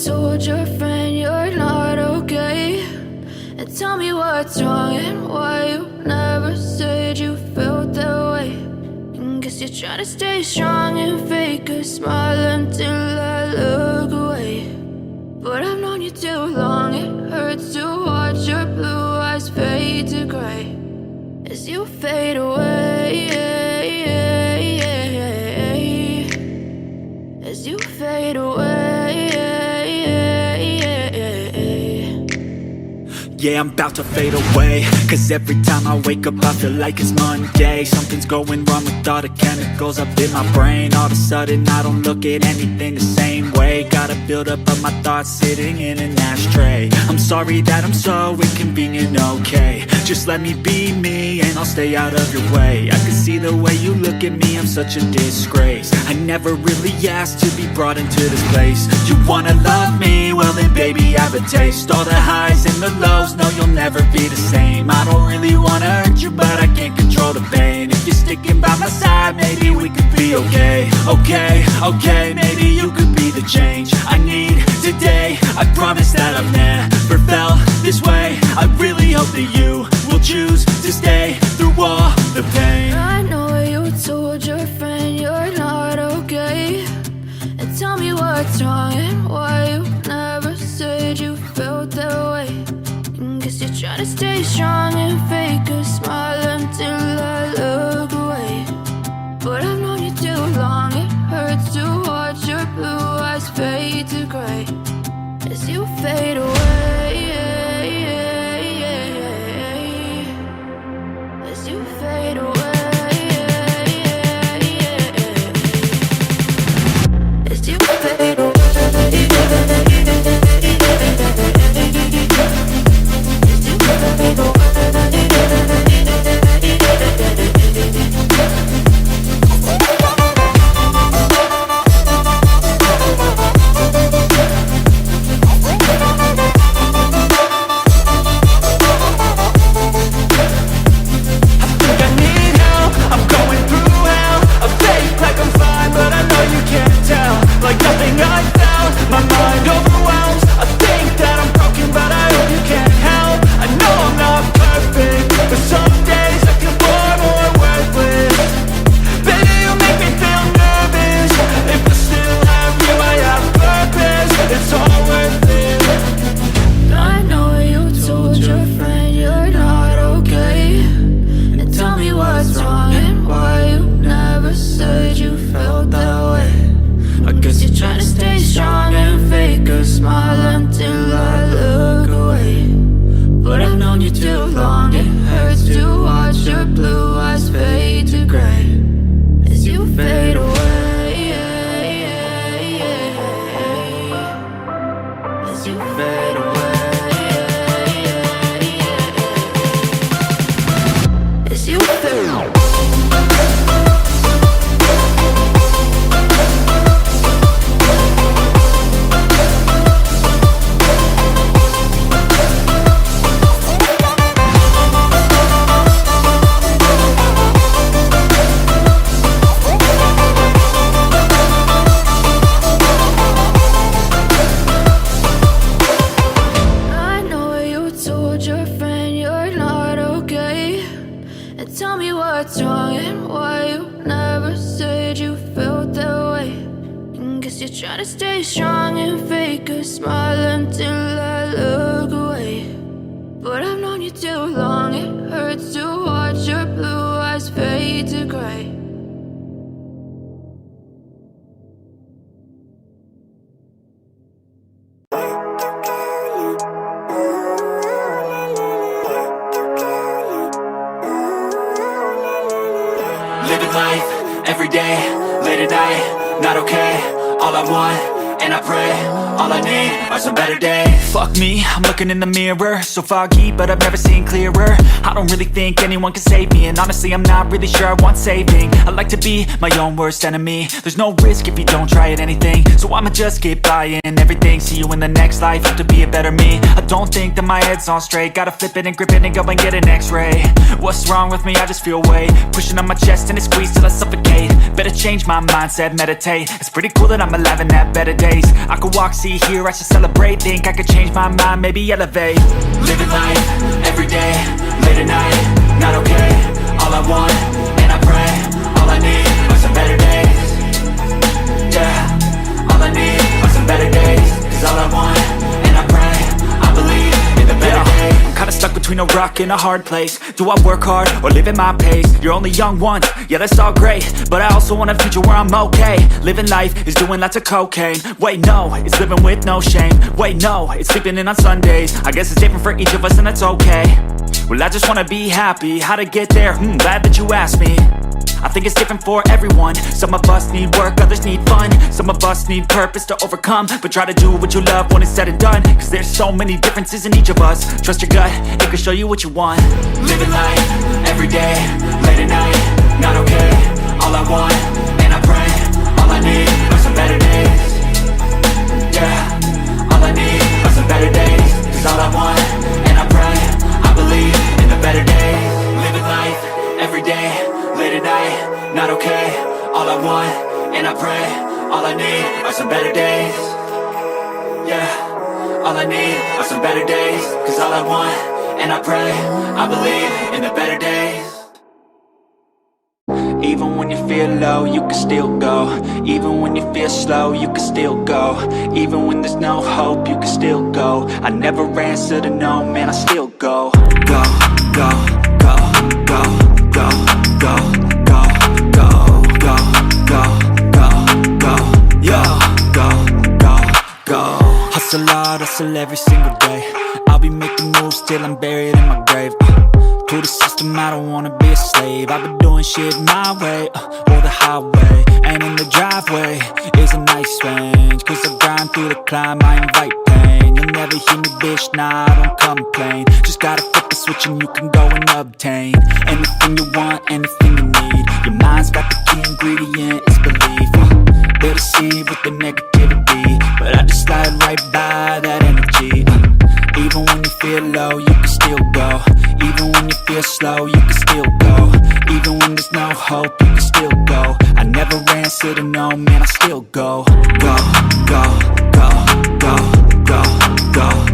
told your friend you're not okay? And tell me what's wrong and why you never said you felt that way. And guess you're trying to stay strong and fake a smile until I look away. But I've known you too long, it hurts to watch your blue eyes fade to gray as you fade away, as you fade away. Yeah, I'm about to fade away, cause every time I wake up I feel like it's Monday. Something's going wrong with all the chemicals up in my brain. All of a sudden I don't look at anything the same way. Got a buildup of my thoughts sitting in an ashtray. I'm sorry that I'm so inconvenient, okay? Just let me be me and I'll stay out of your way. I can see the way you look at me, I'm such a disgrace. I never really asked to be brought into this place. You wanna love me? Well then baby I have a taste. All the highs and the lows, no you'll never be the same. I don't really wanna hurt you but I can't control the pain. If you're sticking by my side maybe we could be okay. Okay, maybe you could be the change I need today. I promise that I've never felt this way. I really hope that you will choose to stay through all the pain. I know you told your friend you're not okay. And tell me what's wrong and why you never said you felt that way. And guess you're trying to stay strong and fake a smile until I look away. But I've known you too long, it hurts to watch your blue eyes fade to gray as you fade away, as you fade away, as you fade away. Living life, everyday, late at night, not okay. All I want, and I pray, all I need are some better days. Fuck me, I'm looking in the mirror, so foggy, but I've never seen clearer. I don't really think anyone can save me, and honestly I'm not really sure I want saving. I like to be my own worst enemy. There's no risk if you don't try at anything, so I'ma just keep buying everything. See you in the next life, have to be a better me. I don't think that my head's on straight, gotta flip it and grip it and go and get an x-ray. What's wrong with me? I just feel weight pushing on my chest and it squeezes till I suffocate. Better change my mindset, meditate. It's pretty cool that I'm alive and have better days. days. I could walk, see, hear, I should celebrate. Think I could change my mind, maybe elevate. Living life, everyday, late at night, not okay. All I want, and I pray, all I need are some better days. Yeah, all I need are some better days. Cause all I want, and I pray, I believe in the better days. I'm kinda stuck between a rock and a hard place. Do I work hard or live at my pace? You're only young once, yeah that's all great, but I also want a future where I'm okay. Living life is doing lots of cocaine. Wait no, it's living with no shame. Wait no, it's sleeping in on Sundays. I guess it's different for each of us and that's okay. Well I just wanna be happy, how to get there? Glad that you asked me. I think it's different for everyone. Some of us need work, others need fun. Some of us need purpose to overcome. But try to do what you love when it's said and done. Cause there's so many differences in each of us. Trust your gut, it can show you what you want. Living life, everyday, late at night, not okay. All I want, and I pray, all I need are some better days. Yeah, all I need are some better days. Cause all I want, and I pray, I believe in the better days. Living life, everyday, late at night, not okay. All I want, and I pray, all I need are some better days. Yeah, all I need are some better days. Cause all I want, and I pray, I believe in the better days. Even when you feel low, you can still go. Even when you feel slow, you can still go. Even when there's no hope, you can still go. I never answer to no, man, I still go. Go, go, go, go, go, go, go, go, go, go, go, go, yo, go, go, go. Hustle hard, hustle every single day. I'll be making moves till I'm buried in my grave. To the system, I don't wanna be a slave. I've been doing shit my way, or the highway. And in the driveway is a nice range. Cause I grind through the climb, I invite pain. You'll never hear me, bitch, nah, I don't complain. Just gotta flip the switch and you can go and obtain anything you want, anything you need. Your mind's got the key ingredient, it's belief. They deceive with the negativity, but I just slide right by that energy. Even when you feel low, you can still go. Even when you feel slow, you can still go. Even when there's no hope, you can still go. I never answer to no, man, I still go. Go, go, go, go, go, go.